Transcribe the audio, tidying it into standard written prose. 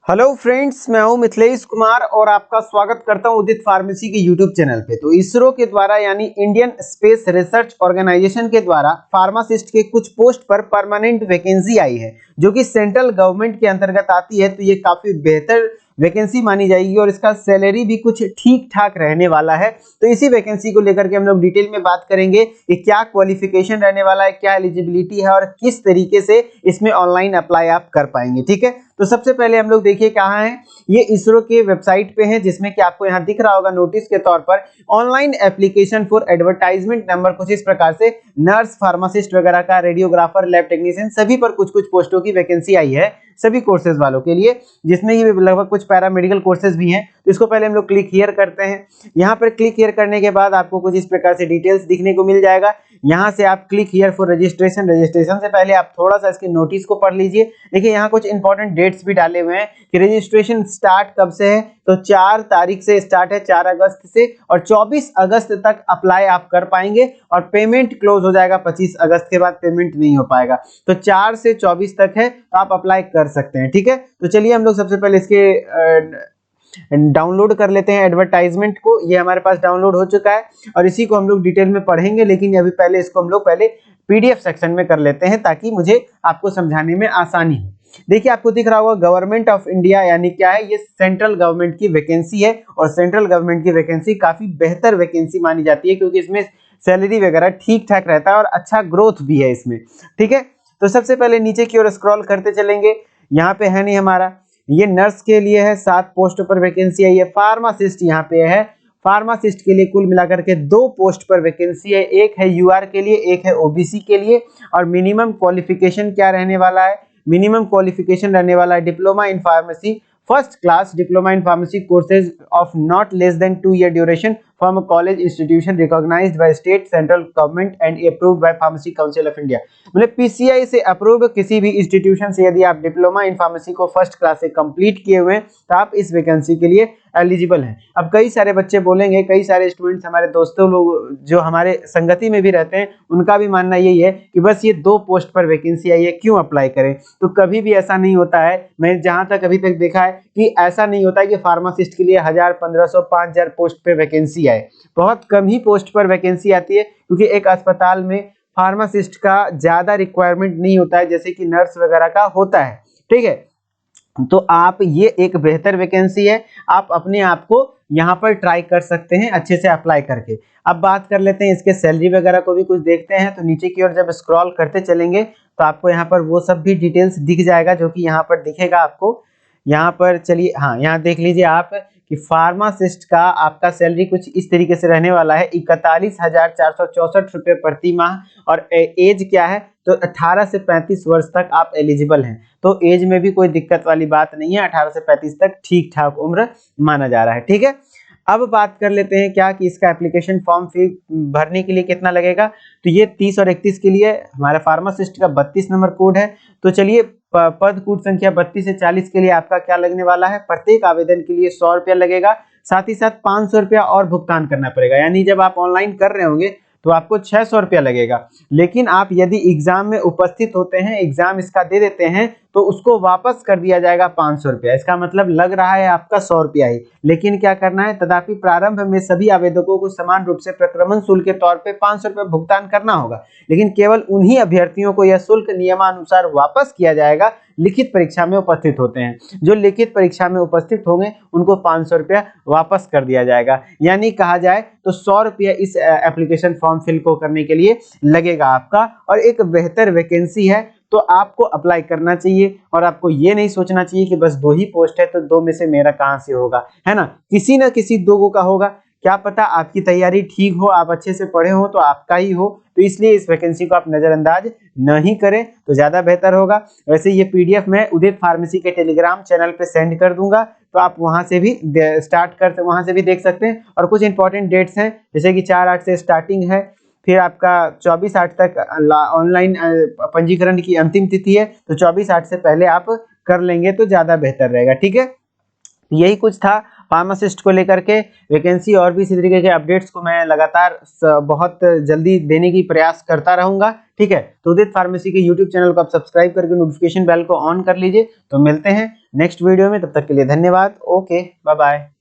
Hello friends, मैं हूं मिथिलेश कुमार और आपका स्वागत करता हूं उदित फार्मेसी के यूट्यूब चैनल पे। तो इसरो के द्वारा यानी इंडियन स्पेस रिसर्च ऑर्गेनाइजेशन के द्वारा फार्मासिस्ट के कुछ पोस्ट पर परमानेंट वैकेंसी आई है जो कि सेंट्रल गवर्नमेंट के अंतर्गत आती है। तो ये काफी बेहतर वैकेंसी मानी जाएगी और इसका सैलरी भी कुछ ठीक ठाक रहने वाला है। तो इसी वैकेंसी को लेकर के हम लोग डिटेल में बात करेंगे कि क्या क्वालिफिकेशन रहने वाला है, क्या एलिजिबिलिटी है और किस तरीके से इसमें ऑनलाइन अप्लाई आप कर पाएंगे। ठीक है, तो सबसे पहले हम लोग देखिए कहाँ है। ये इसरो के वेबसाइट पे है जिसमें कि आपको यहाँ दिख रहा होगा नोटिस के तौर पर online application for advertisement number कुछ इस प्रकार से नर्स, फार्मासिस्ट वगैरह का, रेडियोग्राफर, लैब टेक्नीशियन सभी पर कुछ कुछ पोस्टों की वैकेंसी आई है सभी कोर्सेज वालों के लिए, जिसमें ये लगभग कुछ पैरामेडिकल कोर्सेज भी हैं। तो इसको पहले हम लोग क्लिक हियर करते हैं। यहाँ पर क्लिक हियर करने के बाद आपको कुछ इस प्रकार से डिटेल्स दिखने को मिल जाएगा। यहाँ से आप क्लिक हियर फॉर रजिस्ट्रेशन से पहले आप थोड़ा सा इसके नोटिस को पढ़ लीजिए। देखिए यहाँ कुछ इंपॉर्टेंट डेट्स भी डाले हुए हैं कि रजिस्ट्रेशन स्टार्ट कब से है। तो 4 तारीख से स्टार्ट है, 4 अगस्त से, और 24 अगस्त तक अप्लाई आप कर पाएंगे और पेमेंट क्लोज हो जाएगा 25 अगस्त के बाद, पेमेंट नहीं हो पाएगा। तो 4 से 24 तक है, तो आप अप्लाई कर सकते हैं। ठीक है, तो चलिए हम लोग सबसे पहले इसके डाउनलोड कर लेते हैं एडवर्टाइजमेंट को। ये हमारे पास डाउनलोड हो चुका है और इसी को हम लोग डिटेल में पढ़ेंगे, लेकिन अभी पहले इसको हम लोग पहले पीडीएफ सेक्शन में कर लेते हैं ताकि मुझे आपको समझाने में आसानी हो। देखिए आपको दिख रहा होगा गवर्नमेंट ऑफ इंडिया, यानी क्या है, ये सेंट्रल गवर्नमेंट की वैकेंसी है और सेंट्रल गवर्नमेंट की वैकेंसी काफी बेहतर वैकेंसी मानी जाती है क्योंकि इसमें सैलरी वगैरह ठीक ठाक रहता है और अच्छा ग्रोथ भी है इसमें। ठीक है, तो सबसे पहले नीचे की ओर स्क्रॉल करते चलेंगे। यहाँ पे है नहीं हमारा, ये नर्स के लिए है, 7 पोस्ट पर वैकेंसी है। ये फार्मासिस्ट यहाँ पे है, फार्मासिस्ट के लिए कुल मिलाकर के 2 पोस्ट पर वैकेंसी है। एक है यूआर के लिए, एक है ओबीसी के लिए। और मिनिमम क्वालिफिकेशन क्या रहने वाला है? मिनिमम क्वालिफिकेशन रहने वाला है diploma in pharmacy, first class diploma in pharmacy courses of not less than 2 year duration from a college institution recognised by state central government and approved by pharmacy council of India. मतलब PCI से approved किसी भी institution से यदि आप diploma in pharmacy को first class से complete किए हुए हैं तो आप इस वैकेंसी के लिए एलिजिबल हैं। अब कई सारे बच्चे बोलेंगे, कई सारे स्टूडेंट्स, हमारे दोस्तों लोग जो हमारे संगति में भी रहते हैं, उनका भी मानना यही है कि बस ये 2 पोस्ट पर वैकेंसी आई है, क्यों अप्लाई करें। तो कभी भी ऐसा नहीं होता है, मैं जहां तक अभी तक देखा है कि ऐसा नहीं होता है कि फार्मासिस्ट के लिए 1000, 1500, 5000 पोस्ट पे वैकेंसी आए। बहुत कम ही पोस्ट पर वैकेंसी आती है क्योंकि एक अस्पताल में फार्मासिस्ट का ज्यादा रिक्वायरमेंट नहीं होता है जैसे कि नर्स वगैरह का होता है। ठीक है, तो आप, ये एक बेहतर वैकेंसी है, आप अपने आप को यहाँ पर ट्राई कर सकते हैं अच्छे से अप्लाई करके। अब बात कर लेते हैं इसके सैलरी वगैरह को भी कुछ देखते हैं। तो नीचे की ओर जब स्क्रॉल करते चलेंगे तो आपको यहाँ पर वो सब भी डिटेल्स दिख जाएगा जो कि यहाँ पर दिखेगा आपको। यहाँ पर चलिए, हाँ, यहाँ देख लीजिए आप कि फार्मासिस्ट का आपका सैलरी कुछ इस तरीके से रहने वाला है, 41,464 रुपये प्रति माह। और एज क्या है, तो 18 से 35 वर्ष तक आप एलिजिबल हैं। तो एज में भी कोई दिक्कत वाली बात नहीं है, 18 से 35 तक ठीक ठाक उम्र माना जा रहा है। ठीक है, अब बात कर लेते हैं क्या कि इसका एप्लीकेशन फॉर्म फी भरने के लिए कितना लगेगा। तो ये 30 और 31 के लिए हमारा फार्मासिस्ट का 32 नंबर कोड है। तो चलिए, पद कोड संख्या 32 से 40 के लिए आपका क्या लगने वाला है, प्रत्येक आवेदन के लिए 100 रुपया लगेगा। साथ ही साथ 500 रुपया और भुगतान करना पड़ेगा, यानी जब आप ऑनलाइन कर रहे होंगे तो आपको 600 रुपया लगेगा। लेकिन आप यदि एग्जाम में उपस्थित होते हैं, एग्जाम इसका दे देते हैं, तो उसको वापस कर दिया जाएगा 500 रुपया। इसका मतलब लग रहा है आपका 100 रुपया ही, लेकिन क्या करना है, तथापि प्रारंभ में सभी आवेदकों को समान रूप से प्रक्रमण शुल्क के तौर पे 500 रुपया भुगतान करना होगा। लेकिन केवल उन्हीं अभ्यर्थियों को यह शुल्क नियमानुसार वापस किया जाएगा लिखित परीक्षा में उपस्थित होते हैं। जो लिखित परीक्षा में उपस्थित होंगे उनको 500 रुपया वापस कर दिया जाएगा। यानी कहा जाए तो 100 रुपया इस एप्लीकेशन फॉर्म फिल को करने के लिए लगेगा आपका। और एक बेहतर वैकेंसी है तो आपको अप्लाई करना चाहिए और आपको ये नहीं सोचना चाहिए कि बस 2 ही पोस्ट है तो 2 में से मेरा कहां से होगा, है ना, किसी ना किसी 2 का होगा। क्या पता आपकी तैयारी ठीक हो, आप अच्छे से पढ़े हो तो आपका ही हो। तो इसलिए इस वैकेंसी को आप नजरअंदाज नहीं करें तो ज्यादा बेहतर होगा। वैसे ये पीडीएफ मैं उदित फार्मेसी के टेलीग्राम चैनल पे सेंड कर दूंगा, तो आप वहां से भी वहां से भी देख सकते हैं। और कुछ इंपॉर्टेंट डेट्स हैं जैसे कि 4/8 से स्टार्टिंग है, फिर आपका 24/8 तक ऑनलाइन पंजीकरण की अंतिम तिथि है। तो 24/8 से पहले आप कर लेंगे तो ज्यादा बेहतर रहेगा। ठीक है, यही कुछ था फार्मासिस्ट को लेकर के वैकेंसी और भी इसी तरीके के अपडेट्स को मैं लगातार बहुत जल्दी देने की प्रयास करता रहूंगा। ठीक है, तो उदित फार्मेसी के यूट्यूब चैनल को आप सब्सक्राइब करके नोटिफिकेशन बेल को ऑन कर लीजिए। तो मिलते हैं नेक्स्ट वीडियो में, तब तक के लिए धन्यवाद। Okay, bye bye.